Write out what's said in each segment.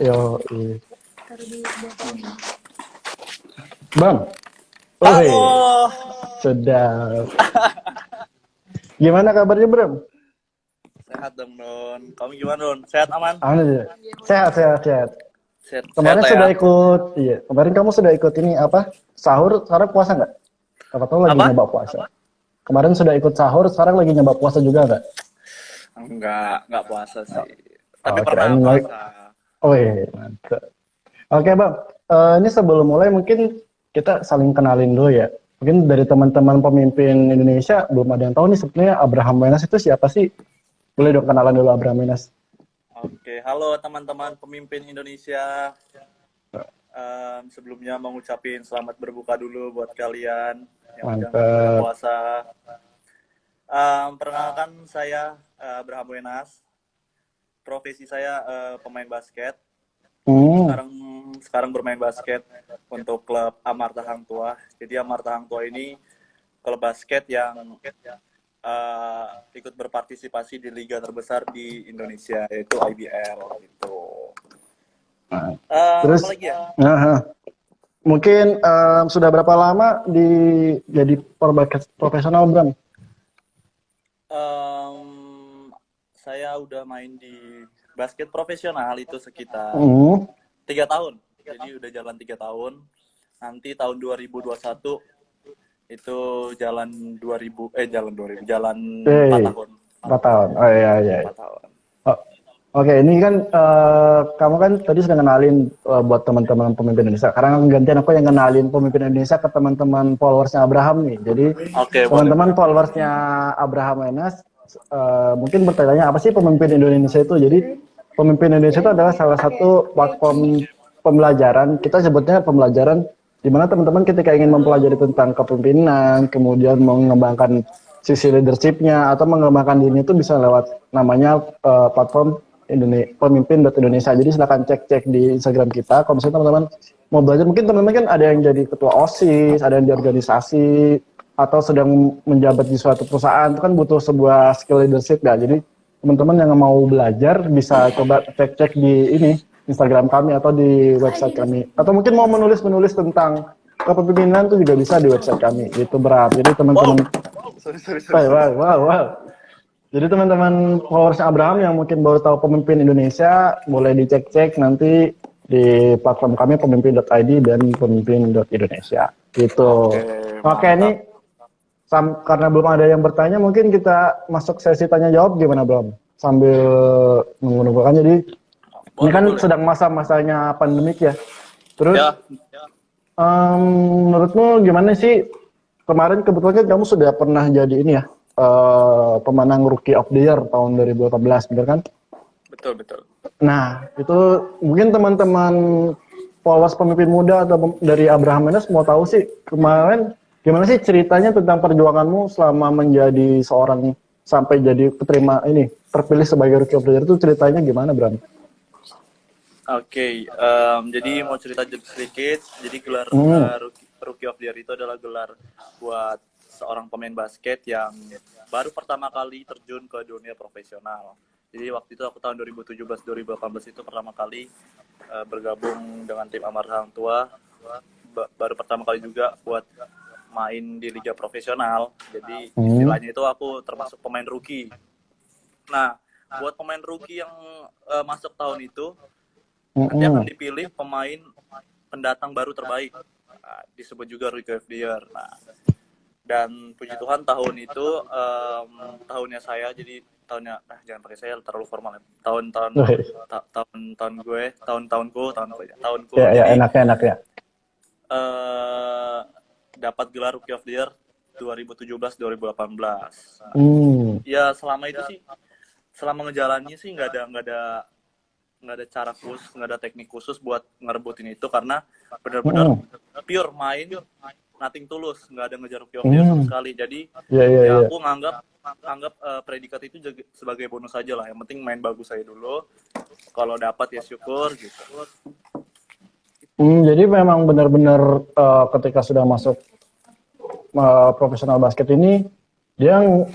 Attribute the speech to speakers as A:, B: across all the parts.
A: Yo,
B: Taruh di belakang.
A: Bang.
C: Halo.
A: Sedap. Gimana kabarnya, Bram?
C: Sehat dong, Don. Kamu gimana, Don? Sehat, aman?
A: Aman aja. Sehat. Kemarin
C: Sehat
A: sudah
C: ya?
A: ikut, iya. Kemarin kamu sudah ikut ini apa? Sahur, sekarang puasa nggak? Apa tahu lagi
C: Apa?
A: nyoba puasa. Kemarin sudah ikut sahur, sekarang lagi nyoba puasa juga nggak?
C: Enggak puasa sih. Tapi
A: Oh,
C: pernah
A: kirain lagi.
C: puasa.
A: Oh iya, mantap. Oke, Bang. Ini sebelum mulai mungkin kita saling kenalin dulu ya. Mungkin dari teman-teman pemimpin Indonesia belum ada yang tahu nih sebenarnya Abraham Wenas itu siapa sih? Boleh dong kenalan dulu Abraham Wenas.
C: Oke, halo teman-teman pemimpin Indonesia. Sebelumnya mau ngucapin selamat berbuka dulu buat kalian yang udah
A: Mantap.
C: puasa. Perkenalkan saya Abraham Wenas. Profesi saya pemain basket. Sekarang bermain basket untuk klub Amarta Hang Tuah. Jadi Amarta Hang Tuah ini klub basket yang ikut berpartisipasi di liga terbesar di Indonesia, yaitu IBL gitu.
A: Terus,
C: Apa lagi ya?
A: mungkin sudah berapa lama jadi pebasket profesional, Bram?
C: Saya udah main di basket profesional itu sekitar 3 tahun. Jadi udah jalan 3 tahun. Nanti tahun 2021 itu jalan 4 tahun.
A: 4 tahun. Oh iya.
C: 4 tahun.
A: Oke, ini kan kamu kan tadi sudah kenalin buat teman-teman pemimpin Indonesia. Sekarang gantian aku yang kenalin pemimpin Indonesia ke teman-teman followersnya Abraham nih. Jadi teman-teman followersnya Abraham Wenas mungkin bertanya apa sih pemimpin Indonesia itu? Jadi pemimpin Indonesia itu adalah salah satu platform pembelajaran. Kita sebutnya pembelajaran di mana teman-teman ketika ingin mempelajari tentang kepemimpinan, kemudian mengembangkan sisi leadership-nya atau mengembangkan diri itu bisa lewat namanya platform pemimpin.indonesia. Jadi silakan cek di Instagram kita. Kalau misalnya teman-teman mau belajar, mungkin teman-teman kan ada yang jadi ketua OSIS, ada yang di organisasi, atau sedang menjabat di suatu perusahaan, itu kan butuh sebuah skill leadership ya. Jadi teman-teman yang mau belajar bisa coba cek di ini Instagram kami atau di website kami. Atau mungkin mau menulis tentang kepemimpinan itu juga bisa di website kami. Gitu berat. Jadi teman-teman Wow. Jadi teman-teman followersnya Abraham yang mungkin baru tahu pemimpin Indonesia, boleh dicek-cek nanti di platform kami pemimpin.id dan pemimpin.indonesia. Gitu. Oke, ini karena belum ada yang bertanya, mungkin kita masuk sesi tanya jawab gimana, Bram? Sambil menunggu kan. Jadi ini kan sedang masa-masanya pandemik ya. Terus menurutmu gimana sih? Kemarin kebetulan kamu sudah pernah jadi ini ya, pemenang Rookie of the Year tahun 2018, benar kan?
C: Betul.
A: Nah, itu mungkin teman-teman followers pemimpin muda atau dari Abraham Wenas mau tahu sih, kemarin gimana sih ceritanya tentang perjuanganmu selama menjadi seorang sampai jadi terpilih sebagai Rookie of the Year, itu ceritanya gimana, Bram?
C: Oke, jadi mau cerita sedikit. Jadi gelar Rookie of the Year itu adalah gelar buat seorang pemain basket yang baru pertama kali terjun ke dunia profesional. Jadi waktu itu aku tahun 2017-2018 itu pertama kali bergabung dengan tim Amarta Hang Tuah. Baru pertama kali juga buat main di liga profesional. Jadi istilahnya itu aku termasuk pemain rookie. Nah, buat pemain rookie yang masuk tahun itu nanti akan dipilih pemain pendatang baru terbaik, disebut juga Rookie of the Year. Nah, dan puji Tuhan tahun itu tahunnya saya, jadi tahunnya jangan pakai saya terlalu formal ya. Tahunku
A: ya, enak ya.
C: Dapat gelar Rookie of the Year 2017-2018. Ya selama itu sih, selama ngejalannya sih nggak ada cara khusus, nggak ada teknik khusus buat ngerebutin itu, karena benar-benar pure main, nothing tulus, nggak ada ngejar Rookie of the Year sama sekali. Jadi aku nganggap predikat itu sebagai bonus aja lah. Yang penting main bagus aja dulu. Kalau dapat ya syukur gitu.
A: Jadi memang benar-benar ketika sudah masuk profesional basket ini,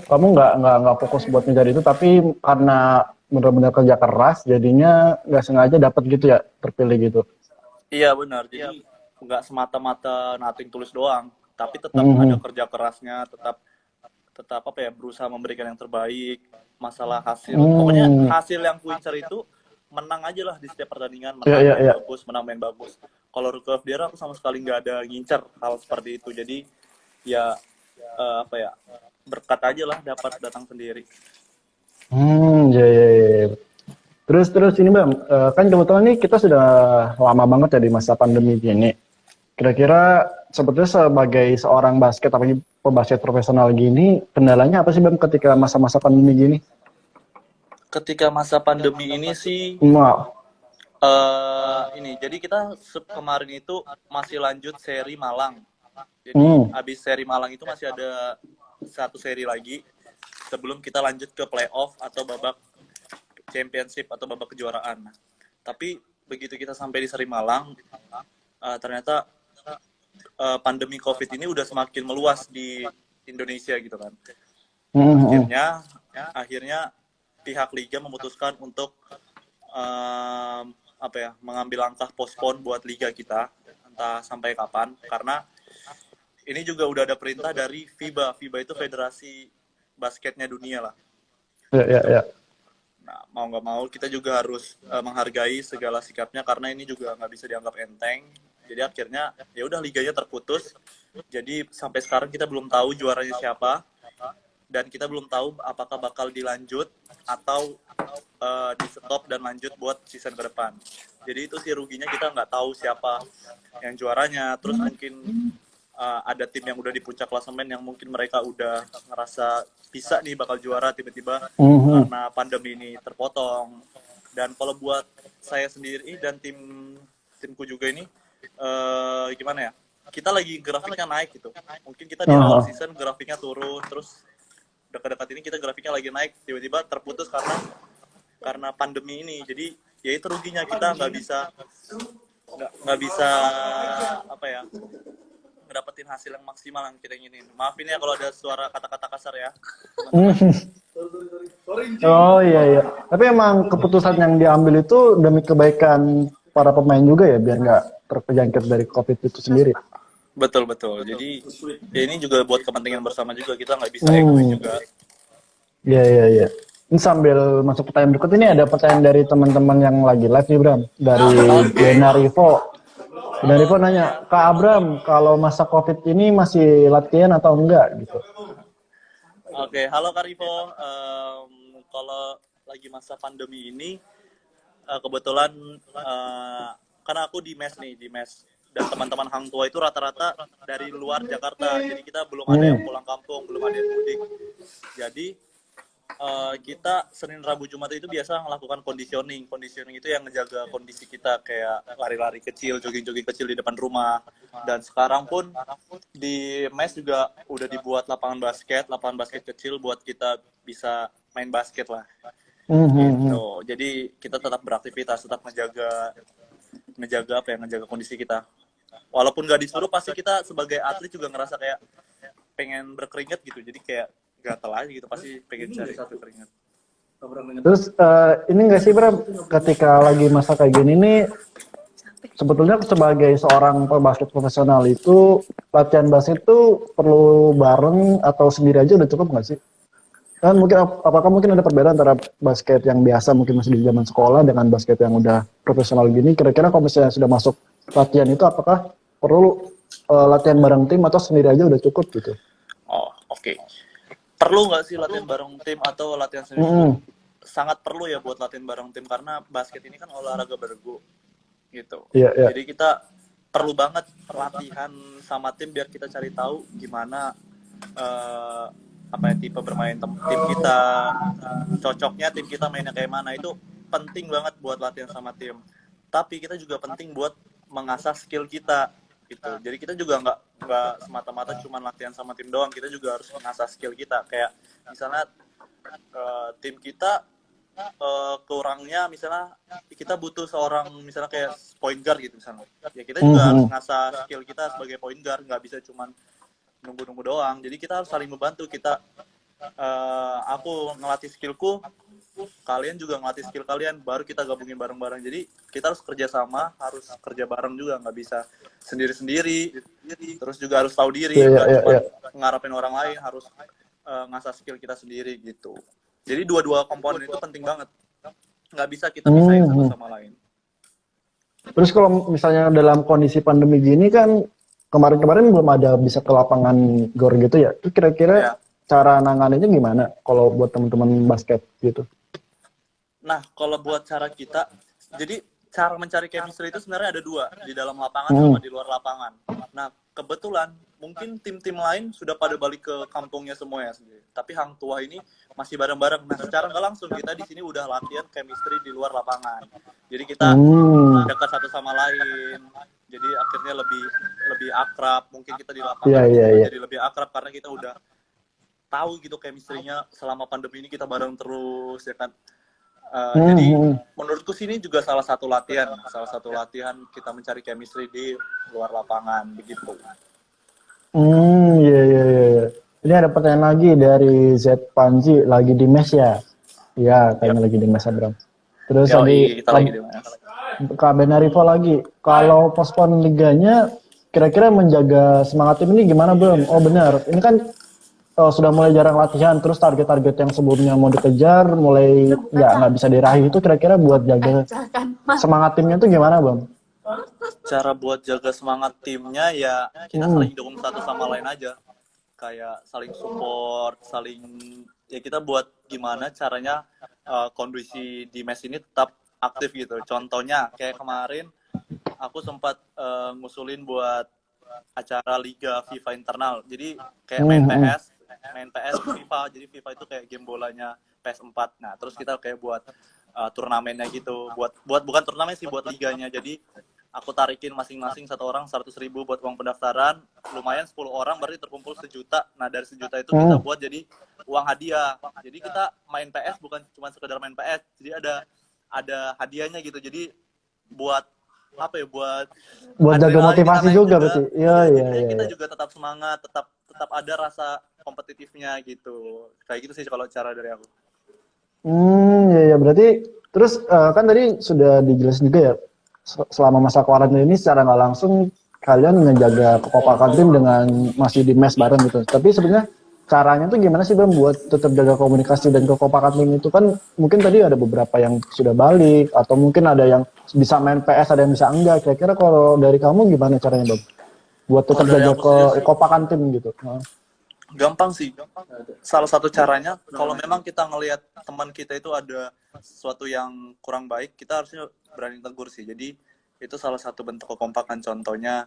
A: kamu nggak fokus buat ngejar itu, tapi karena benar-benar kerja keras, jadinya nggak sengaja dapat gitu ya, terpilih gitu.
C: Iya benar, jadi nggak semata-mata nothing tulus doang, tapi tetap ada kerja kerasnya, tetap apa ya, berusaha memberikan yang terbaik. Masalah hasil, pokoknya hasil yang ku incar itu menang aja lah di setiap pertandingan, menang main bagus, menang main bagus. Kalau Rookie of the Year aku sama sekali nggak ada ngincar hal seperti itu, jadi ya apa ya, berkat aja lah dapat datang sendiri.
A: Ya, ya, ya. Terus ini Bang, kan kebetulan nih kita sudah lama banget ya di masa pandemi gini. Kira-kira sebetulnya sebagai seorang basket, apalagi pebasket profesional gini, kendalanya apa sih Bang ketika masa-masa pandemi gini?
C: Ketika masa pandemi ini sih, jadi kita kemarin itu masih lanjut seri Malang. Jadi abis seri Malang itu masih ada satu seri lagi sebelum kita lanjut ke playoff atau babak championship atau babak kejuaraan. Tapi begitu kita sampai di seri Malang, ternyata pandemi COVID ini udah semakin meluas di Indonesia gitu kan. Akhirnya pihak liga memutuskan untuk mengambil langkah postpone buat liga kita, entah sampai kapan, karena ini juga udah ada perintah dari FIBA. FIBA itu Federasi Basketnya Dunia lah.
A: Ya.
C: Nah, mau nggak mau kita juga harus menghargai segala sikapnya, karena ini juga nggak bisa dianggap enteng. Jadi akhirnya ya udah liganya terputus. Jadi sampai sekarang kita belum tahu juaranya siapa, dan kita belum tahu apakah bakal dilanjut atau di stop dan lanjut buat season ke depan. Jadi itu sih ruginya, kita nggak tahu siapa yang juaranya. Terus mungkin ada tim yang udah di puncak klasemen yang mungkin mereka udah ngerasa bisa nih bakal juara, tiba-tiba karena pandemi ini terpotong. Dan kalau buat saya sendiri dan timku juga ini, gimana ya, kita lagi grafiknya naik gitu. Mungkin kita di awal season grafiknya turun, terus dekat-dekat ini kita grafiknya lagi naik, tiba-tiba terputus karena pandemi ini. Jadi ya itu ruginya, kita nggak bisa ngedapetin hasil yang maksimal yang kita inginin. Maafin ya kalau ada suara kata-kata kasar ya.
A: Oh iya. Tapi emang keputusan yang diambil itu demi kebaikan para pemain juga ya, biar nggak terjangkit dari COVID itu sendiri.
C: Betul. Jadi ya ini juga buat kepentingan bersama juga, kita nggak bisa egois juga.
A: Iya. Ini sambil masuk pertanyaan berikut, ini ada pertanyaan dari teman-teman yang lagi live nih Bram, dari Dena Rivo. Dena Rivo nanya, Kak Abram, kalau masa COVID ini masih latihan atau enggak gitu?
C: Oke, halo Kak Rivo. Kalau lagi masa pandemi ini, kebetulan karena aku di mes, dan teman-teman Hang Tua itu rata-rata dari luar Jakarta, jadi kita belum ada yang pulang kampung, belum ada yang mudik. Jadi kita Senin, Rabu, Jumat itu biasa melakukan conditioning itu yang ngejaga kondisi kita, kayak lari-lari kecil, jogging-jogging kecil di depan rumah. Dan sekarang pun di mes juga udah dibuat lapangan basket kecil buat kita bisa main basket lah. Gitu. Jadi kita tetap beraktivitas, tetap ngejaga kondisi kita. Walaupun nggak disuruh, pasti kita sebagai atlet juga ngerasa kayak pengen berkeringat gitu. Jadi kayak gatel aja gitu, pasti pengen cari berkeringat.
A: Terus ini nggak sih Bram, ketika lagi masa kayak gini nih, sebetulnya sebagai seorang pebasket profesional itu latihan basket itu perlu bareng atau sendiri aja udah cukup nggak sih? Kan mungkin apakah mungkin ada perbedaan antara basket yang biasa mungkin masih di zaman sekolah dengan basket yang udah profesional gini? Kira-kira kalau misalnya sudah masuk latihan itu, apakah perlu latihan bareng tim atau sendiri aja udah cukup gitu?
C: Oh, oke. Perlu nggak sih latihan bareng tim atau latihan sendiri? Sangat perlu ya buat latihan bareng tim, karena basket ini kan olahraga bergu gitu. Jadi kita perlu banget latihan sama tim biar kita cari tahu gimana tipe bermain tim kita, cocoknya tim kita mainnya kayak mana. Itu penting banget buat latihan sama tim. Tapi kita juga penting buat mengasah skill kita gitu. Jadi kita juga nggak semata-mata cuma latihan sama tim doang, kita juga harus mengasah skill kita. Kayak misalnya tim kita kurangnya, misalnya kita butuh seorang misalnya kayak point guard gitu misalnya, ya kita juga harus ngasah skill kita sebagai point guard, nggak bisa cuma nunggu doang. Jadi kita harus saling membantu. Aku ngelatih skillku, kalian juga ngelatih skill kalian, baru kita gabungin bareng-bareng. Jadi kita harus kerja sama, harus kerja bareng juga, nggak bisa sendiri-sendiri. Terus juga harus tahu diri,
A: Iya,
C: nggak
A: iya,
C: cuma
A: iya.
C: ngarapin orang lain, harus ngasah skill kita sendiri gitu. Jadi dua-dua komponen itu penting banget. Nggak bisa kita pisahin satu sama lain.
A: Terus kalau misalnya dalam kondisi pandemi gini kan, kemarin-kemarin belum ada bisa ke lapangan gor gitu ya. Itu kira-kira
C: Ya.
A: cara nanganinnya gimana kalau buat teman-teman basket gitu?
C: Nah, kalau buat cara kita, jadi cara mencari chemistry itu sebenarnya ada dua, di dalam lapangan sama di luar lapangan. Nah, kebetulan mungkin tim-tim lain sudah pada balik ke kampungnya semua ya sendiri. Tapi Hang Tua ini masih bareng-bareng. Nah, secara nggak langsung kita di sini udah latihan chemistry di luar lapangan. Jadi kita dekat satu sama lain. Jadi akhirnya lebih akrab. Mungkin kita di lapangan jadi lebih akrab karena kita udah tahu gitu chemistry-nya selama pandemi ini kita bareng terus ya kan. Jadi menurutku sini juga salah satu latihan kita mencari chemistry di luar lapangan begitu.
A: Iya. Ini ada pertanyaan lagi dari Z Panji, lagi di mes ya? Iya, kayaknya lagi di mes Abram. Terus
C: kita lagi di mes.
A: Kak Benarivo lagi, kalau pospon liganya kira-kira menjaga semangat tim ini gimana Bram? Oh benar, ini kan sudah mulai jarang latihan, terus target-target yang sebelumnya mau dikejar mulai nggak bisa diraih, itu kira-kira buat jaga semangat timnya itu gimana Bang?
C: Cara buat jaga semangat timnya ya kita saling dukung satu sama lain aja, kayak saling support, ya kita buat gimana caranya kondisi di mes ini tetap aktif gitu. Contohnya kayak kemarin aku sempat ngusulin buat acara Liga FIFA internal, jadi kayak main PS FIFA. Jadi FIFA itu kayak game bolanya PS4. Nah, terus kita kayak buat turnamennya gitu. Buat bukan turnamen sih, buat liganya. Jadi aku tarikin masing-masing satu orang 100.000 buat uang pendaftaran. Lumayan 10 orang berarti terkumpul 1 juta. Nah, dari 1 juta itu kita buat jadi uang hadiah. Jadi kita main PS bukan cuma sekedar main PS. Jadi ada hadiahnya gitu. Jadi buat apa ya, buat
A: jaga motivasi juga berarti. Iya.
C: Kita juga tetap semangat, tetap ada rasa kompetitifnya gitu. Kayak gitu sih kalau cara dari aku.
A: Iya berarti terus kan tadi sudah dijelasin juga ya, selama masa kuarantin ini secara nggak langsung kalian ngejaga kekompakan tim dengan masih di mes bareng gitu. Tapi sebenarnya caranya tuh gimana sih Bang buat tetap jaga komunikasi dan kekompakan tim itu? Kan mungkin tadi ada beberapa yang sudah balik atau mungkin ada yang bisa main PS, ada yang bisa enggak. Kira-kira kalau dari kamu gimana caranya Bang buat tetap jaga kekompakan tim gitu?
C: Gampang sih. Salah satu caranya kalau memang kita ngelihat teman kita itu ada sesuatu yang kurang baik, kita harusnya berani tegur sih. Jadi itu salah satu bentuk kekompakan. Contohnya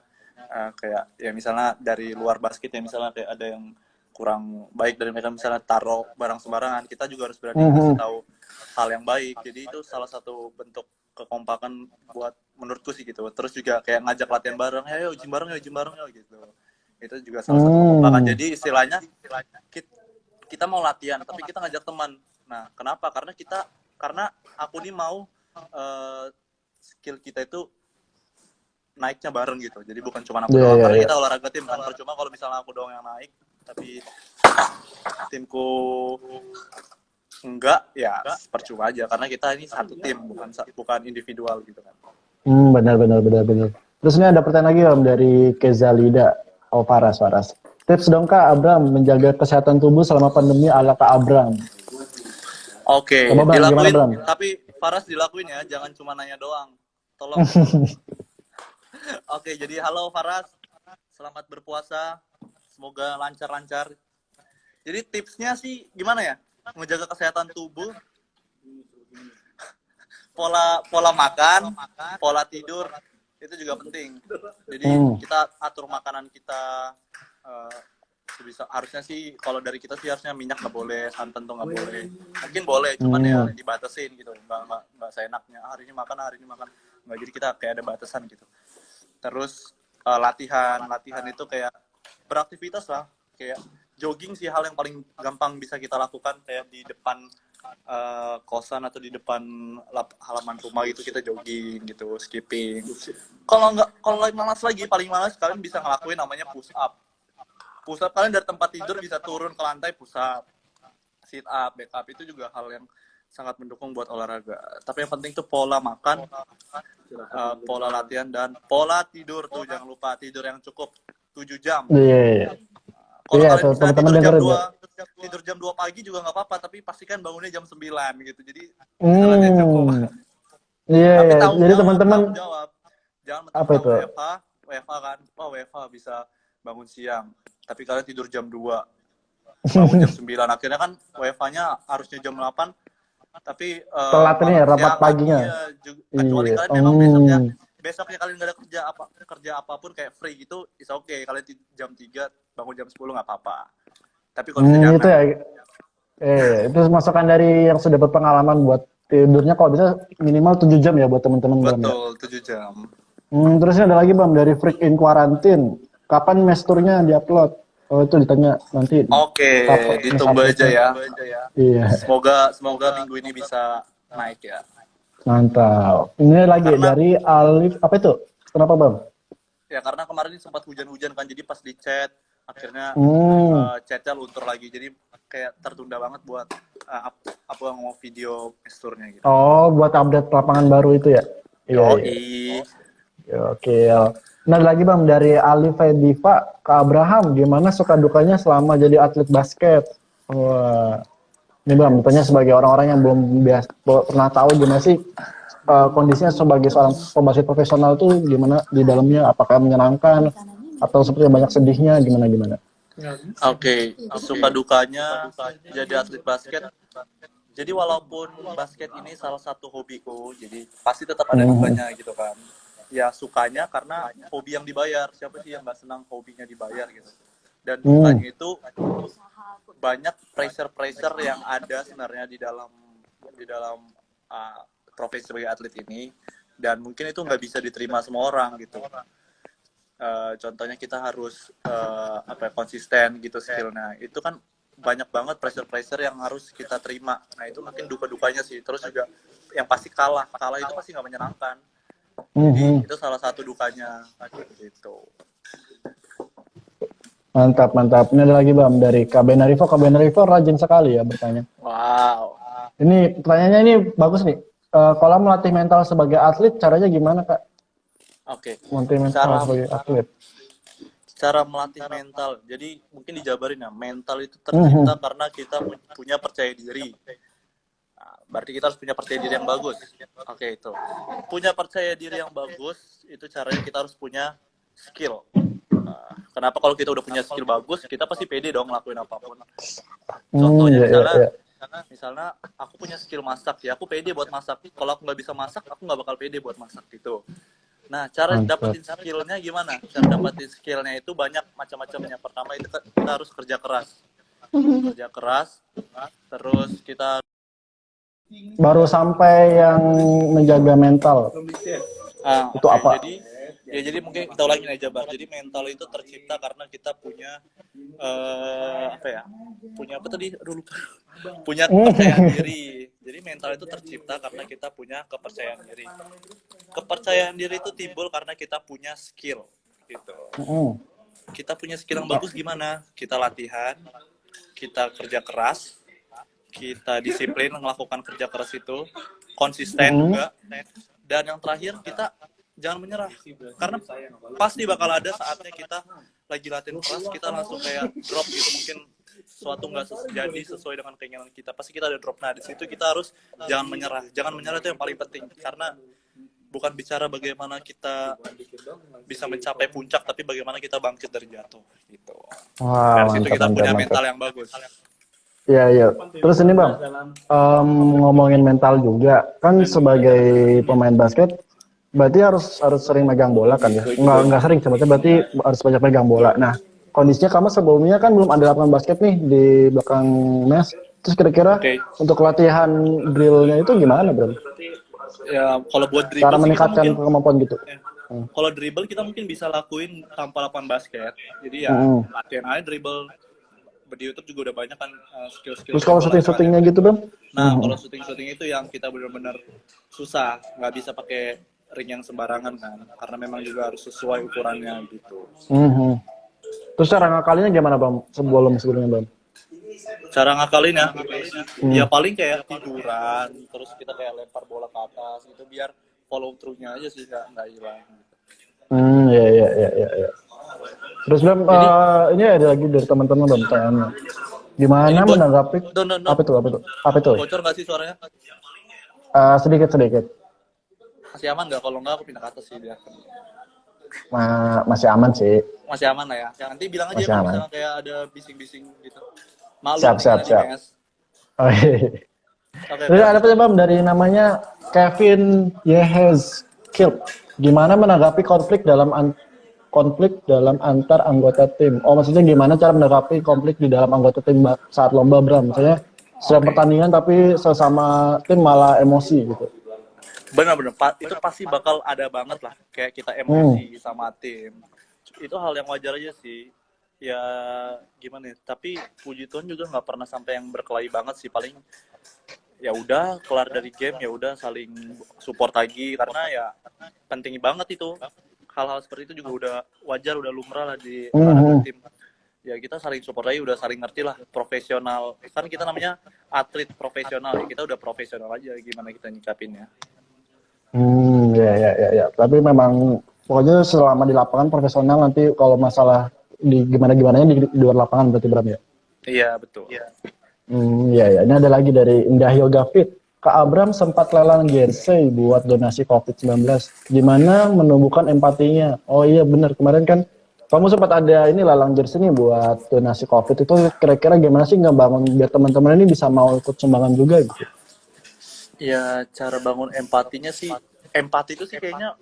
C: kayak ya misalnya dari luar basket ya, misalnya kayak ada yang kurang baik dari mereka, misalnya taruh barang sembarangan, kita juga harus berani kasih tahu hal yang baik. Jadi itu salah satu bentuk kekompakan buat menurutku sih gitu. Terus juga kayak ngajak latihan bareng, ayo gym bareng ya gitu. Itu juga salah satu kekompakan. Jadi istilahnya kita mau latihan tapi kita ngajak teman. Nah, kenapa? Karena aku nih mau skill kita itu naiknya bareng gitu. Jadi bukan cuma aku doang, karena kita olahraga tim kan. Percuma kalau misalnya aku doang yang naik tapi timku enggak, ya percuma aja, karena kita ini satu tim, bukan individual gitu kan.
A: Benar. Terus ini ada pertanyaan lagi Om dari Kezalida. Oh Faras. Tips dong Kak Abram menjaga kesehatan tubuh selama pandemi ala Kak Abram.
C: Oke, dilakuin. Tapi Faras dilakuin ya, jangan cuma nanya doang. Tolong. Oke, jadi halo Faras, selamat berpuasa, semoga lancar-lancar. Jadi tipsnya sih gimana ya? Menjaga kesehatan tubuh, pola makan, pola tidur itu juga penting. Jadi kita atur makanan kita harusnya sih, kalau dari kita sih harusnya minyak nggak boleh, santan tuh nggak boleh. Mungkin boleh, cuman ya dibatasin gitu, nggak seenaknya hari ini makan nggak. Jadi kita kayak ada batasan gitu. Terus latihan itu kayak beraktivitas lah, kayak jogging sih hal yang paling gampang bisa kita lakukan, kayak di depan kosan atau di depan halaman rumah gitu kita jogging gitu, skipping. Kalau malas lagi, paling malas kalian bisa ngelakuin namanya push up. Push up kalian dari tempat tidur bisa turun ke lantai push up, sit up, back up, itu juga hal yang sangat mendukung buat olahraga. Tapi yang penting tuh pola makan, pola latihan, dan pola tidur tuh. Jangan lupa tidur yang cukup 7 jam.
A: Iya.
C: Kalau
A: Iya,
C: kalian bisa
A: teman-teman
C: tidur jam
A: dengerin
C: 2,
A: ya.
C: tidur jam 2 pagi juga nggak apa-apa, tapi pastikan bangunnya jam 9 gitu. Jadi istirahatnya cukup.
A: Iya,
C: Tapi
A: iya.
C: tanggung
A: Jadi
C: jawab,
A: teman-teman
C: tanggung jawab. Jangan
A: apa
C: mentang-mentang
A: itu?
C: WFH kan. Oh, WFH bisa bangun siang. Tapi kalian tidur jam 2, bangun jam 9. Akhirnya kan WFH-nya harusnya jam 8, tapi
A: Telat ini ya,
C: malam
A: rapat
C: siang lagi
A: paginya.
C: ya. Kecuali
A: Iya.
C: kalian memang besoknya kalian nggak ada kerja apapun kayak free gitu, is okay. Kalian jam 3 bangun jam 10 nggak apa-apa. Tapi kalau bisa jangan.
A: Itu ya. Itu masukan dari yang sudah berpengalaman buat tidurnya kalau bisa minimal 7 jam ya buat teman-teman Bam ya.
C: Betul, 7 jam.
A: Terusnya ada lagi Bam dari Freak in Quarantine. Kapan mesturnya diupload? Oh itu ditanya nanti.
C: Oke,
A: Kapan
C: ditunggu aja ya.
A: Iya.
C: Semoga minggu ini bisa naik ya.
A: Mantap. Ini lagi dari Alif, apa itu? Kenapa Bam?
C: Ya karena kemarin ini sempat hujan-hujan kan, jadi pas di chat akhirnya chatnya luntur lagi, jadi kayak tertunda banget buat apa mau video gesturnya gitu.
A: Oh, buat update lapangan baru itu ya?
C: Iya.
A: Oke. Nah lagi Bam dari Alif Diva ke Abraham, gimana suka dukanya selama jadi atlet basket? Wah, ini Bam, bertanya sebagai orang-orang yang belum pernah tahu gimana sih kondisinya sebagai seorang pembasket profesional tuh gimana di dalamnya, apakah menyenangkan atau seperti banyak sedihnya, gimana?
C: Oke, suka dukanya jadi atlet basket. Jadi walaupun basket ini salah satu hobiku, jadi pasti tetap ada dukanya gitu kan. Ya sukanya karena hobi yang dibayar. Siapa sih yang nggak senang hobinya dibayar gitu. Dan dukanya itu banyak pressure yang ada sebenarnya di dalam profesi sebagai atlet ini, dan mungkin itu nggak bisa diterima semua orang gitu. Contohnya kita harus konsisten gitu skillnya. Itu kan banyak banget pressure yang harus kita terima. Nah itu mungkin duka-dukanya sih. Terus juga yang pasti kalah itu pasti nggak menyenangkan. Jadi itu salah satu dukanya gitu.
A: Mantap. Ini ada lagi Bam dari Kak Benarivo rajin sekali ya bertanya.
C: Wow.
A: Ini pertanyaannya ini bagus nih. Kalau melatih mental sebagai atlet caranya gimana Kak?
C: Oke.
A: Melatih mental sebagai atlet.
C: Cara melatih mental. Jadi mungkin dijabarin ya. Mental itu tercipta karena kita punya percaya diri. Berarti kita harus punya percaya diri yang bagus. Oke, itu. Punya percaya diri yang bagus, itu caranya kita harus punya skill. Kenapa kalau kita udah punya skill bagus, kita pasti pede dong ngelakuin apapun. Contohnya misalnya aku punya skill masak, ya aku pede buat masak. Kalau aku nggak bisa masak, aku nggak bakal pede buat masak gitu. Nah, cara dapetin skillnya gimana? Cara dapetin skillnya itu banyak macam-macamnya. Pertama itu kita harus kerja keras. Terus kita
A: baru sampai yang menjaga mental. Itu apa?
C: Jadi mungkin kita ulangin aja Bang. Jadi mental itu tercipta karena kita punya punya apa tadi? Aduh lupa. Punya kepercayaan diri. Jadi mental itu tercipta karena kita punya kepercayaan diri. Kepercayaan diri itu timbul karena kita punya skill gitu. Kita punya skill yang bagus gimana? Kita latihan, kita kerja keras, kita disiplin melakukan kerja keras itu, konsisten juga, dan yang terakhir kita jangan menyerah, karena pasti bakal ada saatnya kita lagi latihan keras kita langsung kayak drop gitu, mungkin sesuatu nggak jadi sesuai dengan keinginan kita, pasti kita ada drop. Nah di situ kita harus jangan menyerah itu yang paling penting, karena bukan bicara bagaimana kita bisa mencapai puncak, tapi bagaimana kita bangkit dari jatuh gitu. Dari situ kita punya mental yang bagus.
A: Iya. Terus ini Bang, ngomongin mental juga, kan sebagai pemain basket, berarti harus sering megang bola kan ya? Nggak sering sebetulnya, berarti harus banyak megang bola. Nah, kondisinya kamu sebelumnya kan belum ada lapangan basket nih di belakang mes. Terus kira-kira untuk latihan drillnya itu gimana Bro?
C: Ya, kalau buat dribble
A: cara meningkatkan kemampuan gitu.
C: Kalau dribble kita mungkin bisa lakuin tanpa lapangan basket. Jadi ya latihan aja dribble. Di YouTube juga udah banyak kan skill-skill.
A: Terus kalau syuting-syutingnya gitu Bang?
C: Nah, kalau syuting itu yang kita benar-benar susah, nggak bisa pakai ring yang sembarangan kan, karena memang juga harus sesuai ukurannya gitu.
A: Terus cara ngakalinya gimana Bang? Sebelumnya Bang?
C: Cara ngakalin ya paling kayak tiduran, terus kita kayak lempar bola ke atas gitu biar follow through-nya aja sih nggak hilang.
A: Ya. Terus Bam, ini ada lagi dari teman-teman Bam tanya. Gimana menanggapi apa itu?
C: Bocor nggak sih suaranya?
A: Sedikit.
C: Masih aman nggak? Kalau nggak aku pindah ke atas sih biar.
A: Masih aman sih.
C: Masih aman lah ya. Nanti bilang aja
A: Masih
C: kalau
A: aman.
C: misalnya kayak ada bising-bising gitu. Malu.
A: Siap. Oh, iya.
C: Oke,
A: Terus ada apa Bam dari namanya Kevin Yehezkiel. Gimana menanggapi konflik dalam antar anggota tim? Oh, maksudnya gimana cara menanggapi konflik di dalam anggota tim saat lomba Bram? Misalnya sedang pertandingan tapi sesama tim malah emosi gitu.
C: Benar-benar itu pasti bakal ada banget lah kayak kita emosi sama tim. Itu hal yang wajar aja sih. Ya gimana ya, tapi puji Tuhan juga nggak pernah sampai yang berkelahi banget sih, paling ya udah kelar dari game ya udah saling support lagi karena ya penting banget itu. Hal-hal seperti itu juga udah wajar, udah lumrah lah di tim. Ya kita saling support lagi, udah saling ngerti lah, profesional. Kan kita namanya atlet profesional, ya kita udah profesional aja gimana kita nyikapinnya.
A: Ya. Tapi memang pokoknya selama di lapangan profesional, nanti kalau masalah di gimana-gimananya di luar lapangan berarti Bram ya?
C: Iya, betul.
A: Iya. Ini ada lagi dari Indah Yoga Fit. Kak Abram sempat lelang jersey buat donasi COVID-19. Gimana menumbuhkan empatinya? Oh iya benar, kemarin kan kamu sempat ada ini lelang jersey nih buat donasi COVID. Itu kira-kira gimana sih ngebangun biar teman-teman ini bisa mau ikut sumbangan juga gitu?
C: Ya, cara bangun empatinya sih, empati itu sih kayaknya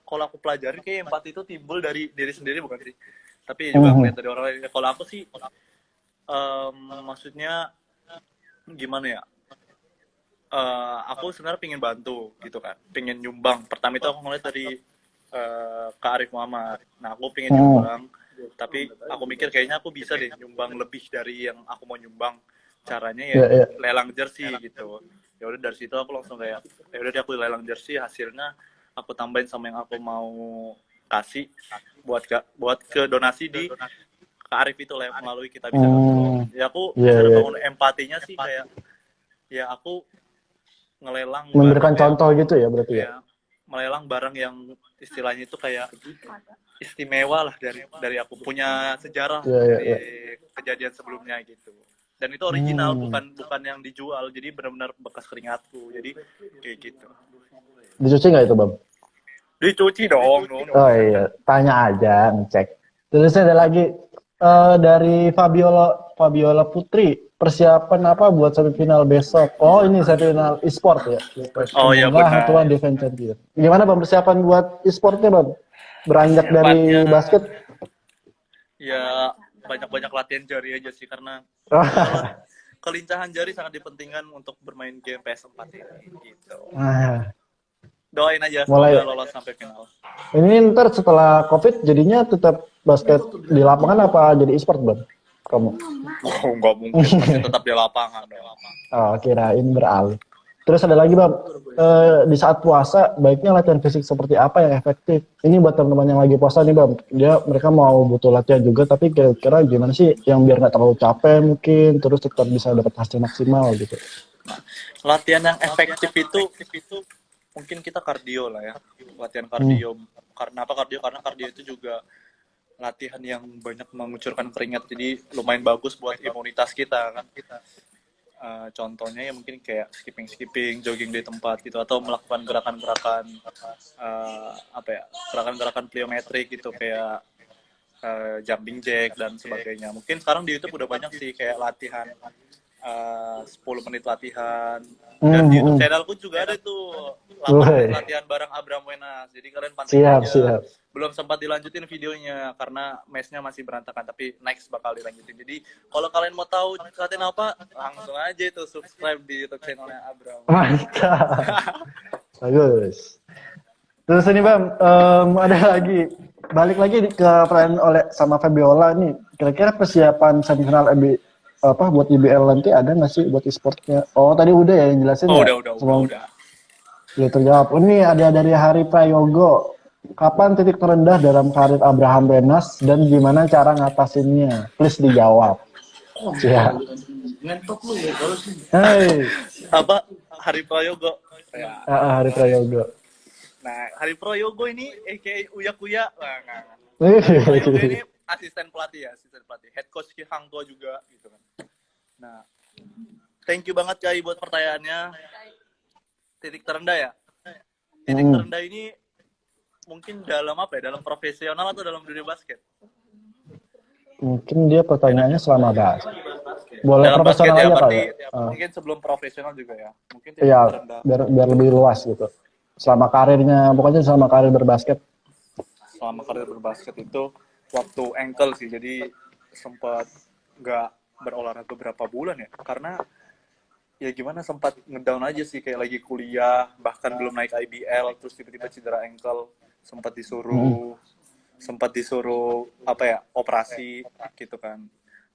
C: kalau aku pelajari kayak empati itu timbul dari diri sendiri bukan sih? Tapi juga ngeliat dari orang lain. Kalau aku sih, maksudnya gimana ya? Aku sebenarnya pengen bantu gitu kan, pengen nyumbang. Pertama itu aku ngeliat dari Kak Arif Muhammad. Nah aku pengen nyumbang, tapi aku mikir kayaknya aku bisa deh nyumbang lebih dari yang aku mau nyumbang. Caranya ya lelang jersey gitu. Ya udah dari situ aku langsung kayak, ya udah deh aku lelang jersey, hasilnya aku tambahin sama yang aku mau kasih buat ke donasi di Kak Arif itu melalui Kita Bisa. Ya aku cara bangun empatinya sih kayak ya aku ngelelang
A: memberikan contoh gitu ya berarti ya.
C: Melelang barang yang istilahnya itu kayak istimewa lah dari aku, punya sejarah dari kejadian sebelumnya gitu. Dan itu original, bukan yang dijual, jadi benar-benar bekas keringatku, jadi kayak gitu.
A: Dicuci nggak itu Bang?
C: Dicuci dong.
A: Oh iya, tanya aja, ngecek. Terus ada lagi dari Fabiola Putri, persiapan apa buat semifinal besok? Oh ini semifinal e-sport ya?
C: Oh iya benar.
A: Tuan Defense Champion. Gimana Bang persiapan buat e-sportnya Bang? Beranjak dari basket?
C: Ya banyak-banyak latihan jari aja sih, karena kelincahan jari sangat dipentingkan untuk bermain game PS4 ini gitu. Doain aja semoga lolos sampai final.
A: Ini ntar setelah COVID jadinya tetap basket di lapangan apa jadi e-sport Bang? Kamu?
C: Oh, nggak mungkin, masih tetap di lapangan.
A: Oh, kirain beralih. Terus ada lagi Bang, di saat puasa baiknya latihan fisik seperti apa yang efektif? Ini buat teman-teman yang lagi puasa nih Bang, mereka mau butuh latihan juga, tapi kira-kira gimana sih yang biar nggak terlalu capek mungkin, terus tetap bisa dapat hasil maksimal gitu?
C: Latihan yang efektif itu mungkin kita kardio lah ya, latihan kardio. Karena apa kardio? Karena kardio itu juga latihan yang banyak mengucurkan keringat, jadi lumayan bagus buat imunitas kita kan. Contohnya ya mungkin kayak skipping, jogging di tempat gitu, atau melakukan gerakan-gerakan gerakan-gerakan pliometrik gitu kayak jumping jack dan sebagainya. Mungkin sekarang di YouTube udah banyak sih kayak latihan 10 menit latihan, dan di YouTube channelku juga ada tuh latihan bareng Abram Wenas, jadi kalian pantengin aja.
A: Siap.
C: Belum sempat dilanjutin videonya karena mesnya masih berantakan, tapi next bakal dilanjutin. Jadi kalau kalian mau tahu latihan apa, langsung aja itu subscribe di YouTube channelnya Abram.
A: Mantap. Bagus. Terus ini Bang, ada lagi, balik lagi ke pertanyaan sama Fabiola nih, kira-kira persiapan semifinal buat IBL nanti ada nggak sih buat e-sportnya? Oh tadi udah ya yang jelasin ya? Udah. Ya terjawab. Ini ada dari Hari Prayogo. Kapan titik terendah dalam karir Abraham Wenas dan gimana cara ngatasinnya? Please dijawab. Ya.
D: Ngentot lu ya kalau sih.
A: Hai.
C: Apa Hari Prayogo ya.
A: Hari Prayogo.
C: Nah, Hari Prayogo ini Uya Kuya. Nah. Hari Prayogo ini asisten pelatih, head coach Ki Hang Tuah juga gitu kan. Nah, thank you banget Kai buat pertanyaannya. Titik terendah ya. Titik terendah ini mungkin dalam apa ya? Dalam profesional atau dalam dunia basket?
A: Mungkin dia pertanyaannya selama basket. Boleh
C: Dalam
A: profesional
C: basket ya,
A: aja
C: berarti
A: kali.
C: mungkin sebelum profesional juga ya. Mungkin titik
A: Iya,
C: terendah.
A: biar lebih luas gitu. Selama karirnya, pokoknya selama karir berbasket.
C: Selama karir berbasket itu waktu ankle sih, jadi sempat nggak berolahraga beberapa bulan ya, karena ya gimana sempat ngedown aja sih, kayak lagi kuliah, bahkan belum naik IBL, terus tiba-tiba cedera ankle, sempat disuruh apa ya, operasi gitu kan.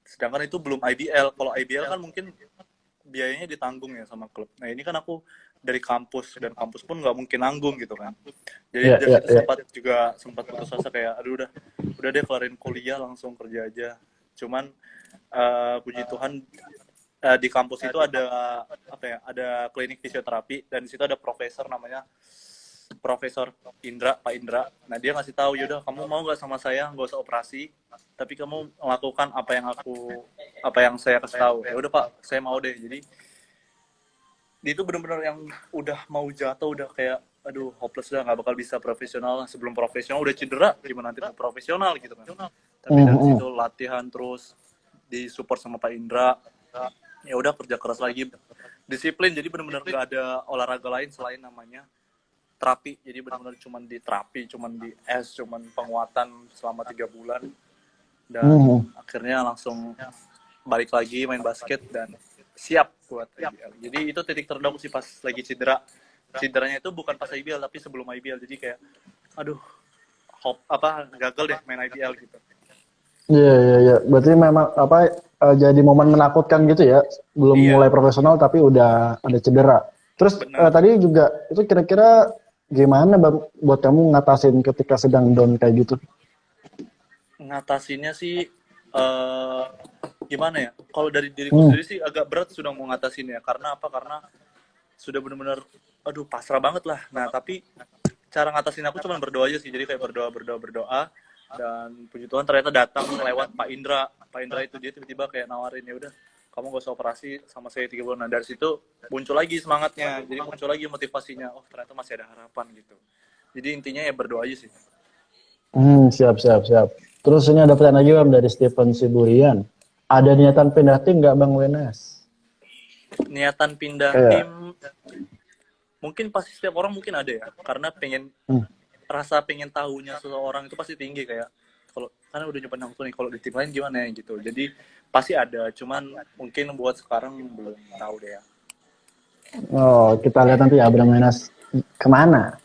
C: Sedangkan itu belum IBL. Kalau IBL kan mungkin biayanya ditanggung ya sama klub. Nah ini kan aku dari kampus, dan kampus pun nggak mungkin nanggung gitu kan. Jadi dari situ sempat putus asa, kayak aduh udah deh kelarin kuliah langsung kerja aja. Cuman puji Tuhan di kampus itu ada klinik fisioterapi, dan di situ ada profesor namanya Profesor Indra, Pak Indra. Nah dia ngasih tahu, yaudah kamu mau nggak sama saya, nggak usah operasi, tapi kamu melakukan apa yang saya kasih tahu. Ya udah Pak, saya mau deh. Jadi itu benar-benar yang udah mau jatuh, udah kayak aduh hopeless, udah nggak bakal bisa profesional. Sebelum profesional udah cedera, gimana nanti profesional gitu kan. Tapi dari situ latihan terus, disupport sama Pak Indra. Ya udah kerja keras lagi, disiplin. Jadi benar-benar nggak ada olahraga lain selain namanya terapi. Jadi benar-benar cuman di terapi, cuman di cuman penguatan selama 3 bulan, dan akhirnya langsung balik lagi main basket dan siap buat IBL. Jadi itu titik terendah sih pas lagi cederanya itu bukan pas IBL tapi sebelum IBL. Jadi kayak aduh gagal deh main IBL gitu.
A: Iya. Berarti memang jadi momen menakutkan gitu ya. Belum mulai profesional tapi udah ada cedera. Terus tadi juga itu kira-kira gimana Bang buat kamu ngatasin ketika sedang down kayak gitu?
C: Ngatasinnya sih gimana ya? Kalau dari diriku sendiri sih agak berat sudah mau ngatasinnya. Karena apa? Karena sudah benar-benar aduh pasrah banget lah. Nah, tapi cara ngatasin aku cuma berdoa aja sih. Jadi kayak berdoa, dan puji Tuhan ternyata datang lewat Pak Indra. Pak Indra itu dia tiba-tiba kayak nawarin, ya udah kamu gak usah operasi sama saya 3 bulan. Nah dari situ muncul lagi semangatnya, jadi muncul lagi motivasinya. Oh ternyata masih ada harapan gitu. Jadi intinya ya berdoa aja sih.
A: Siap. Terus ini ada pertanyaan lagi Bang dari Stephen Siburian. Ada niatan pindah tim nggak Bang Wenas?
C: Niatan pindah tim, mungkin pasti setiap orang mungkin ada ya. Karena rasa pengen tahunya seseorang itu pasti tinggi, kayak kalau karena udah nyoba nangkut nih, kalau di tim lain gimana ya gitu. Jadi pasti ada, cuman mungkin buat sekarang belum tahu deh ya.
A: Oh, kita lihat nanti ya Bang Wenas kemana.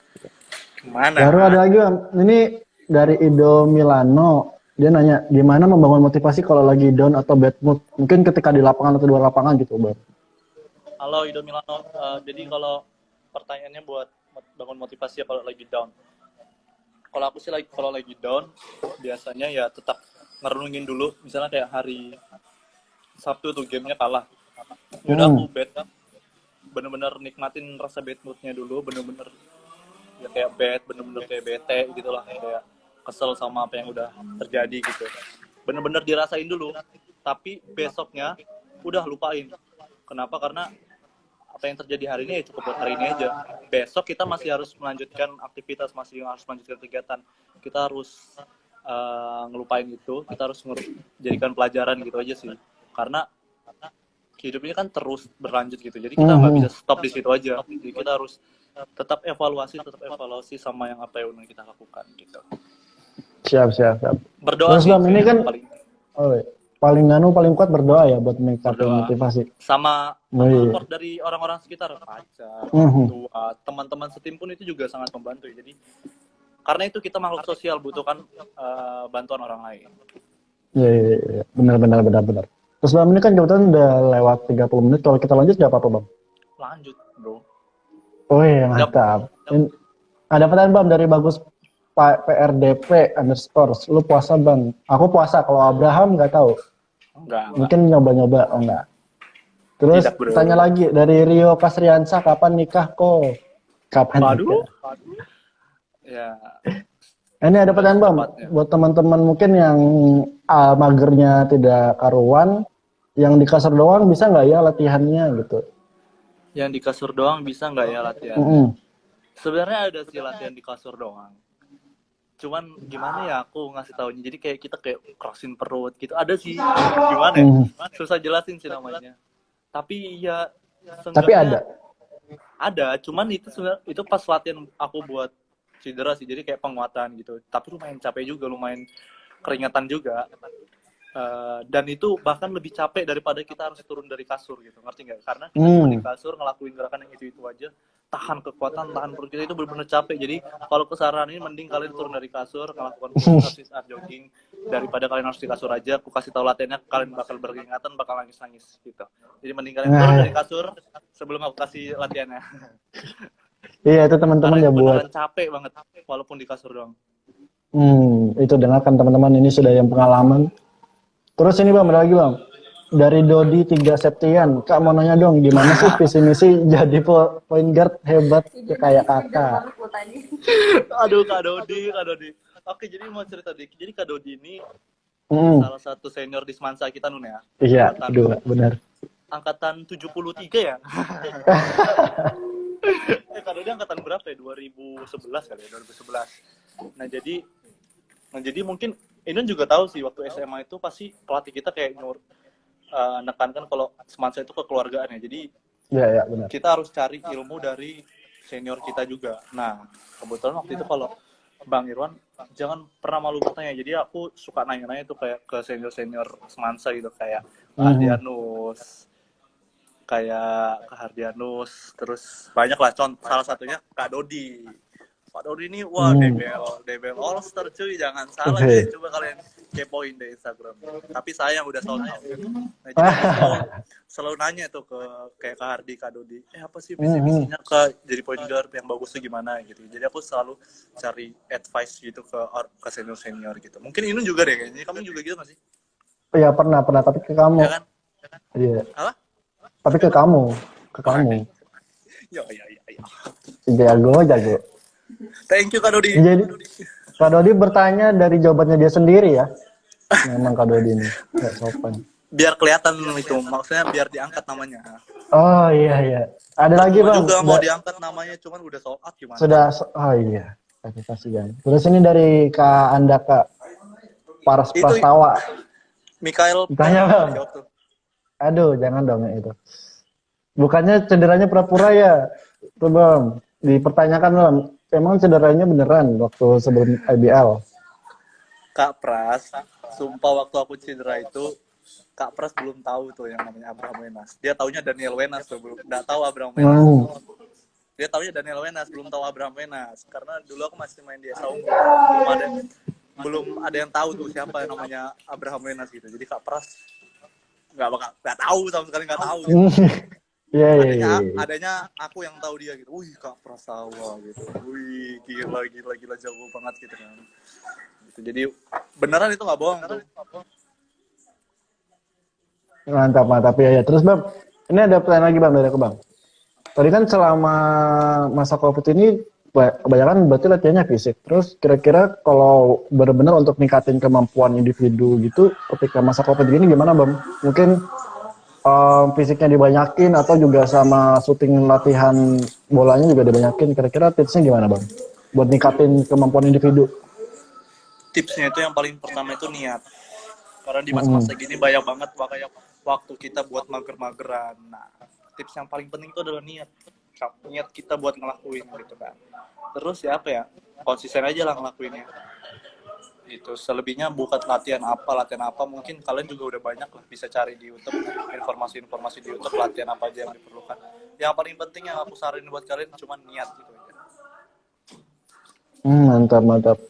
A: Baru ada lagi Bang, ini dari Ido Milano. Dia nanya, gimana membangun motivasi kalau lagi down atau bad mood? Mungkin ketika di lapangan atau di luar lapangan gitu Bang.
C: Halo Ido Milano, jadi kalau pertanyaannya buat bangun motivasi ya kalau lagi down. Kalau aku sih kalau lagi down, biasanya ya tetap ngerenungin dulu. Misalnya kayak hari Sabtu tuh gamenya kalah. Udah aku bad, bener-bener nikmatin rasa bad moodnya dulu, bener-bener ya kayak bad, bener-bener kayak bete gitulah, kayak kesel sama apa yang udah terjadi gitu. Bener-bener dirasain dulu, tapi besoknya udah lupain. Kenapa? Karena apa yang terjadi hari ini ya cukup buat hari ini aja. Besok kita masih harus melanjutkan aktivitas, masih harus melanjutkan kegiatan. Kita harus ngelupain itu, kita harus jadikan pelajaran gitu aja sih. Karena hidup ini kan terus berlanjut gitu. Jadi kita nggak bisa stop di situ aja. Jadi kita harus tetap evaluasi sama yang apa yang kita lakukan gitu.
A: Siap.
C: Berdoa
A: terus
C: sih,
A: Bang, ini kan paling kuat berdoa ya buat meningkatkan motivasi.
C: Sama support dari orang-orang sekitar, pacar, tua, teman-teman setim pun itu juga sangat membantu. Jadi karena itu kita makhluk sosial, butuhkan bantuan orang lain.
A: Iya, benar. Terus Bang, ini kan kebetulan udah lewat 30 menit. Kalau kita lanjut nggak apa-apa Bang?
C: Lanjut bro.
A: Oh iya, mantap. Ada pertanyaan Bang dari Bagus PRDP _ lu puasa Bang? Aku puasa, kalau Abraham nggak tahu.
C: Enggak.
A: Mungkin nyoba-nyoba, oh enggak. Terus
C: Tidak, bro.
A: tanya lagi dari Rio Pasriansa, kapan nikah kok? Kapan
C: Waduh.
A: nikah?
C: Ya,
A: Ini ada pertanyaan Bang,
C: tepatnya.
A: buat teman-teman mungkin yang magernya tidak karuan, yang di kasur doang bisa nggak ya latihannya gitu?
C: Yang di kasur doang bisa nggak ya latihannya?
A: Mm-mm.
C: Sebenarnya ada sih latihan di kasur doang. Cuman gimana ya aku ngasih taunya. Jadi kayak kita kayak crossin perut gitu. Ada sih. Gimana ya? Susah jelasin sih namanya. Tapi ya
A: Tapi
C: seenggaknya
A: ada.
C: cuman itu sebenarnya itu pas latihan aku buat cedera sih. Jadi kayak penguatan gitu. Tapi lumayan capek juga, lumayan keringatan juga. Dan itu bahkan lebih capek daripada kita harus turun dari kasur gitu, ngerti nggak? Karena kita cuma di kasur ngelakuin gerakan yang itu aja, tahan kekuatan, tahan perut kita itu benar-benar capek. Jadi kalau kesaranin mending kalian turun dari kasur, melakukan exercise art jogging daripada kalian harus di kasur aja. Aku kasih tahu latihannya, kalian bakal beringatan, bakal nangis-nangis gitu. Jadi mending kalian turun dari kasur sebelum aku kasih latihannya.
A: Iya itu teman-teman
C: Karena
A: ya
C: itu
A: buat.
C: beneran capek banget walaupun di kasur doang.
A: Itu dengarkan teman-teman, ini sudah yang pengalaman. Terus ini Bang, ada lagi Bang. Dari Dodi 3 Septian, Kak mau nanya dong, gimana sih visi misi jadi point guard hebat kayak kakak?
C: Aduh Kak Dodi. Oke, jadi mau cerita dikit. Jadi Kak Dodi ini salah satu senior di Semansa kita Nun ya.
A: Iya, aduh benar.
C: Angkatan 73 ya. Kak Dodi angkatan berapa ya? 2011 kali ya, 2011. Nah jadi mungkin Inun juga tahu sih waktu SMA itu pasti pelatih kita kayak nekankan kalau Semansa itu kekeluargaan ya. Jadi
A: Iya, benar.
C: kita harus cari ilmu dari senior kita juga. Nah, kebetulan waktu itu kalau Bang Irwan jangan pernah malu bertanya. Jadi aku suka nanya-nanya tuh kayak ke senior-senior Semansa gitu, kayak Kak Hardianus, terus banyak lah salah satunya Kak Dodi. Pak Dodi ini wah DBL All Star cuy, jangan salah deh, coba kalian kepoin deh Instagram. Tapi saya yang udah selalu tahu. Nah, jadi selalu nanya tuh ke kayak Kak Hardi, Kak Dodi, apa sih visi-misinya Kak jadi point guard yang bagus tuh gimana gitu. Jadi aku selalu cari advice gitu ke senior gitu. Mungkin Inun juga deh kayaknya. Kamu juga gitu masih?
A: Iya pernah tapi ke kamu.
C: Ya kan?
A: Iya.
C: Apa?
A: Tapi ke kamu.
C: Ya.
A: Jago.
C: Thank you Kak Dodi.
A: Jadi Kak Dodi bertanya dari jawabannya dia sendiri ya. Memang Kak Dodi ini nggak sopan.
C: Biar kelihatan itu, maksudnya biar diangkat namanya.
A: Oh iya. Ada lagi Bang.
C: Juga mau diangkat namanya, cuman udah sold out gimana?
A: Oh iya. Kasihan. Terus ini dari Kak Andaka Prastawa.
C: Mikael.
A: Tanya Bang. Aduh, jangan dong itu. Bukannya cederanya pura-pura ya? Tuh Bang, dipertanyakan Bang. Emang cederanya beneran waktu sebelum IBL?
C: Kak Pras, sumpah waktu aku cedera itu, Kak Pras belum tahu tuh yang namanya Abraham Wenas. Dia taunya Daniel Wenas tuh, belum nggak tahu Abraham Wenas. Dia taunya Daniel Wenas, belum tahu Abraham Wenas. Karena dulu aku masih main di Saung, belum ada yang tahu tuh siapa yang namanya Abraham Wenas gitu. Jadi Kak Pras nggak tahu sama sekali, nggak tahu. Gitu. Adanya aku yang tahu dia gitu. Wih Kak Prastawa gitu. Wih gila jago banget gitu kan. Gitu. Jadi beneran itu nggak bohong tuh.
A: Mantap ya. Terus Bang, ini ada pertanyaan lagi Bang dari aku Bang. Tadi kan selama masa COVID ini kebanyakan berarti latihannya fisik. Terus kira-kira kalau benar-benar untuk ningkatin kemampuan individu gitu ketika masa COVID ini gimana Bang? Mungkin fisiknya dibanyakin atau juga sama syuting latihan bolanya juga dibanyakin. Kira-kira tipsnya gimana Bang? Buat ningkatin kemampuan individu.
C: Tipsnya itu yang paling pertama itu niat. Karena di masa-masa gini banyak banget waktu kita buat mager-mageran. Nah, tips yang paling penting itu adalah niat. Niat kita buat ngelakuin gitu kan. Terus ya apa ya? Konsisten aja lah ngelakuinnya. Itu selebihnya bukan latihan apa mungkin kalian juga udah banyak lah bisa cari di YouTube informasi di YouTube latihan apa aja yang diperlukan. Yang paling penting yang aku saranin buat kalian cuma niat gitu aja.
A: Mantap.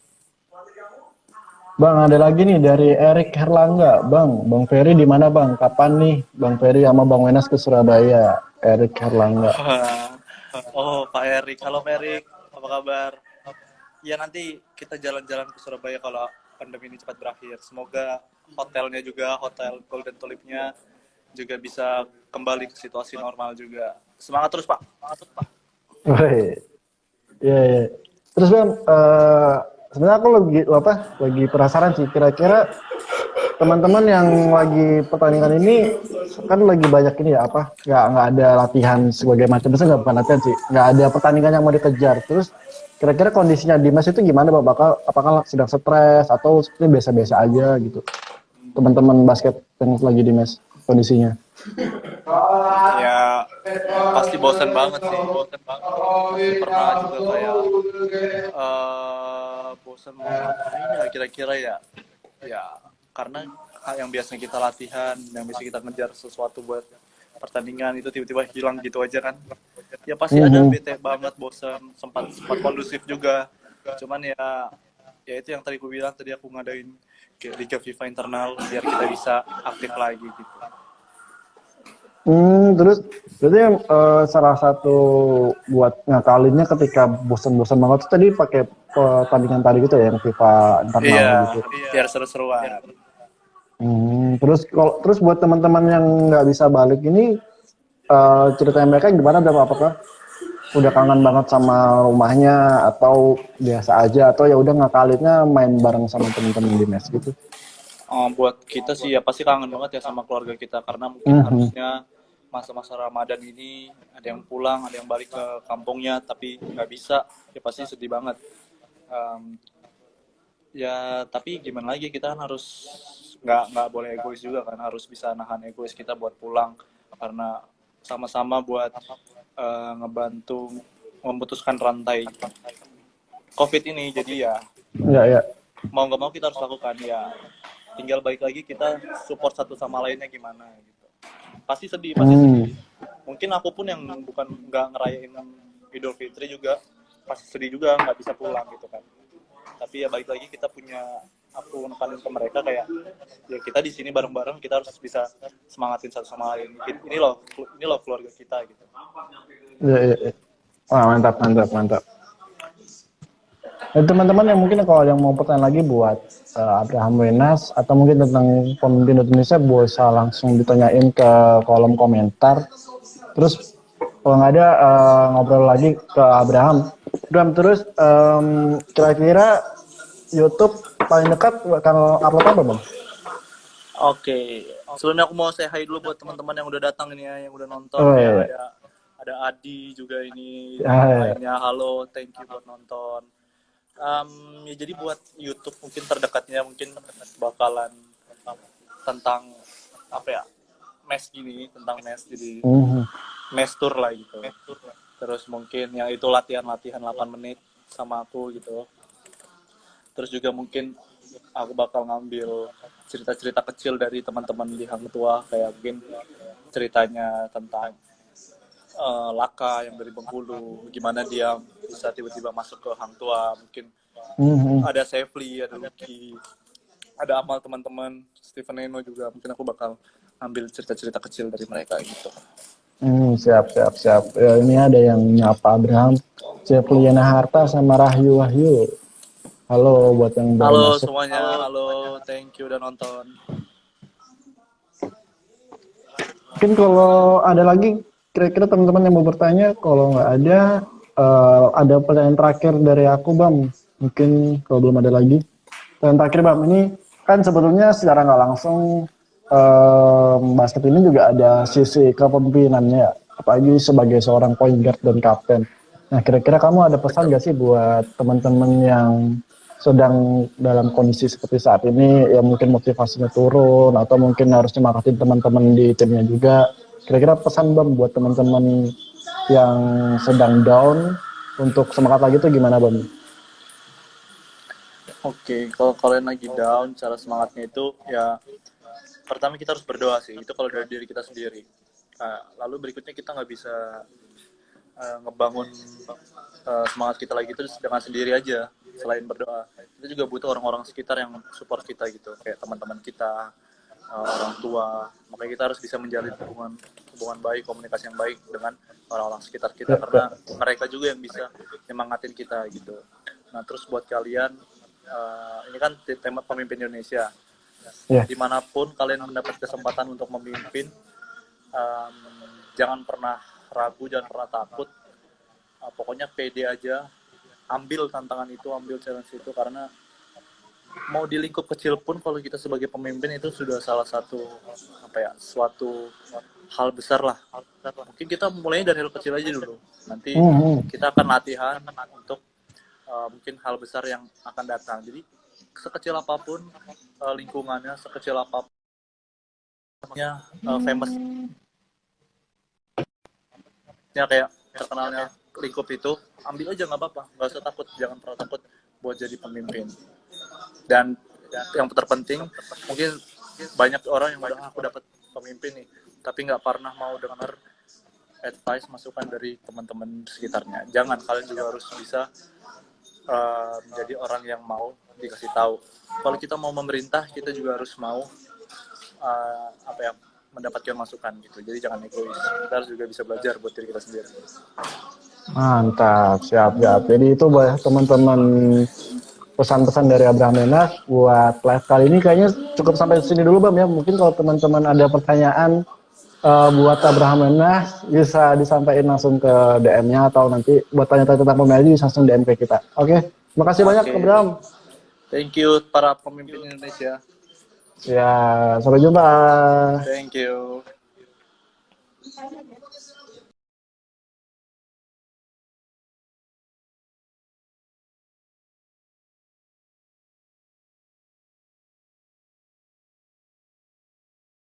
A: Bang, ada lagi nih dari Erik Herlangga. Bang Ferry di mana Bang? Kapan nih Bang Ferry sama Bang Wenas ke Surabaya? Erik Herlangga.
C: Oh, Pak Erik. Halo Pak Erik, apa kabar? Ya nanti kita jalan-jalan ke Surabaya kalau pandemi ini cepat berakhir. Semoga hotelnya juga, hotel Golden Tulipnya juga bisa kembali ke situasi normal juga. Semangat terus Pak.
A: Woi, iya, iya. Terus Bang, sebenarnya aku lagi penasaran sih, kira-kira teman-teman yang lagi pertandingan ini kan lagi banyak ini ya apa? Nggak ada latihan sebagai macam, biasanya nggak bukan latihan sih, nggak ada pertandingan yang mau dikejar. Terus kira-kira kondisinya Dimas itu gimana Bang? Apakah sedang stres atau sebenarnya biasa-biasa aja gitu? Teman-teman basket yang lagi di mes kondisinya.
C: Ya pasti bosan banget sih, pernah juga kayak bosan mau ngapain ya kira-kira ya karena yang biasanya kita latihan, yang biasa kita ngejar sesuatu buat pertandingan itu tiba-tiba hilang gitu aja kan. Ya pasti ada bete banget, bosan, sempat kondusif juga. Cuman ya itu yang tadi aku bilang, tadi aku ngadain Liga FIFA internal biar kita bisa aktif lagi gitu.
A: Terus berarti salah satu buat ngakalinnya ketika bosan-bosan banget tuh tadi pakai pertandingan tadi gitu ya, yang FIFA internal gitu.
C: Biar seru-seruan.
A: Terus buat teman-teman yang nggak bisa balik ini ceritanya mereka gimana? Apakah udah kangen banget sama rumahnya atau biasa aja atau ya udah ngakalinnya main bareng sama teman-teman di mes gitu?
C: Buat kita sih ya pasti kangen banget ya sama keluarga kita, karena mungkin harusnya masa-masa Ramadan ini ada yang pulang, ada yang balik ke kampungnya, tapi nggak bisa, ya pasti sedih banget. Ya tapi gimana lagi, kita kan harus nggak boleh egois juga kan, harus bisa nahan egois kita buat pulang, karena sama-sama buat ngebantu memutuskan rantai COVID ini. Jadi ya mau nggak mau kita harus lakukan, ya tinggal balik lagi kita support satu sama lainnya gimana gitu. Pasti sedih. Mungkin aku pun yang bukan nggak ngerayain Idul Fitri juga pasti sedih juga, nggak bisa pulang gitu kan. Tapi ya balik lagi kita aku nekanin ke mereka kayak ya kita di sini bareng-bareng, kita harus bisa semangatin satu sama lain. Ini loh keluarga kita gitu.
A: Iya. Wah, mantap. Teman-teman yang mungkin kalau yang mau pertanyaan lagi buat Abraham Wenas atau mungkin tentang pemimpin Indonesia bisa langsung ditanyain ke kolom komentar. Terus kalau nggak ada ngobrol lagi ke Abraham. Terus kira-kira YouTube paling dekat kalau upload apa Bang?
C: Oke. Sebelumnya aku mau say hi dulu buat teman-teman yang udah datang ini ya, yang udah nonton. Ada Adi juga ini. Lainnya halo, thank you buat nonton. Ya jadi buat YouTube mungkin terdekatnya mungkin bakalan tentang apa ya, mes gini, tentang mes, jadi mes tour lah gitu. Terus mungkin yang itu latihan 8 menit sama aku gitu. Terus juga mungkin aku bakal ngambil cerita-cerita kecil dari teman-teman di Hang Tuah, kayak mungkin ceritanya tentang Laka yang dari Bengkulu, gimana dia bisa tiba-tiba masuk ke Hang Tuah. Mungkin ada Sefli, ada Lucky, ada Amal, teman-teman Steven Eno juga. Mungkin aku bakal ambil cerita-cerita kecil dari mereka gitu.
A: Siap. Ya, ini ada yang nyapa Abraham, Cepliana Harta sama Rahyu Wahyu. Halo buat yang baru
C: halo
A: masuk.
C: Semuanya, halo, thank you udah nonton.
A: Mungkin kalau ada lagi, kira-kira teman-teman yang mau bertanya, kalau nggak ada pertanyaan terakhir dari aku Bam. Mungkin kalau belum ada lagi. Pertanyaan terakhir Bam, ini kan sebetulnya secara nggak langsung basket ini juga ada sisi kepemimpinannya, apalagi sebagai seorang point guard dan kapten. Nah, kira-kira kamu ada pesan nggak sih buat teman-teman yang sedang dalam kondisi seperti saat ini, yang mungkin motivasinya turun atau mungkin harus nyemangatin teman-teman di timnya juga? Kira-kira pesan Bam buat teman-teman yang sedang down untuk semangat lagi itu gimana Bam?
C: Oke, kalau kalian lagi down, cara semangatnya itu ya pertama kita harus berdoa sih, itu kalau dari diri kita sendiri. Lalu berikutnya kita nggak bisa ngebangun semangat kita lagi itu dengan sendiri aja. Selain berdoa, kita juga butuh orang-orang sekitar yang support kita gitu, kayak teman-teman kita, orang tua. Makanya kita harus bisa menjalin hubungan baik, komunikasi yang baik dengan orang-orang sekitar kita, karena mereka juga yang bisa nyemangatin kita gitu. Nah terus buat kalian, ini kan tema pemimpin Indonesia.
A: Iya.
C: Dimanapun kalian mendapat kesempatan untuk memimpin, jangan pernah ragu, jangan pernah takut. Pokoknya pede aja, ambil tantangan itu, ambil challenge itu, karena mau di lingkup kecil pun kalau kita sebagai pemimpin itu sudah salah satu suatu hal besar lah. Mungkin kita mulainya dari hal kecil aja dulu, nanti kita akan latihan untuk mungkin hal besar yang akan datang. Jadi sekecil apapun lingkungannya, sekecil apapun famous ya, kayak terkenalnya lingkup itu, ambil aja, nggak apa-apa, nggak usah takut, jangan pernah takut buat jadi pemimpin. Dan yang terpenting, mungkin banyak orang yang udah, aku dapat pemimpin nih, tapi nggak pernah mau dengar advice, masukan dari teman-teman sekitarnya. Jangan, kalian juga harus bisa menjadi orang yang mau dikasih tahu. Kalau kita mau memerintah, kita juga harus mau mendapatkan masukan gitu. Jadi jangan egois. Kita harus juga bisa belajar buat diri kita sendiri.
A: Mantap, siap. Jadi itu buat teman-teman pesan-pesan dari Abraham Menas buat live kali ini. Kayaknya cukup sampai sini dulu Bam ya. Mungkin kalau teman-teman ada pertanyaan buat Abraham Menas bisa disampaikan langsung ke DM-nya, atau nanti buat tanya-tanya tentang pemilih bisa langsung DM ke kita. Oke, terima kasih banyak Abraham.
C: Thank you para pemimpin Indonesia.
A: Ya, sampai jumpa.
C: Thank you.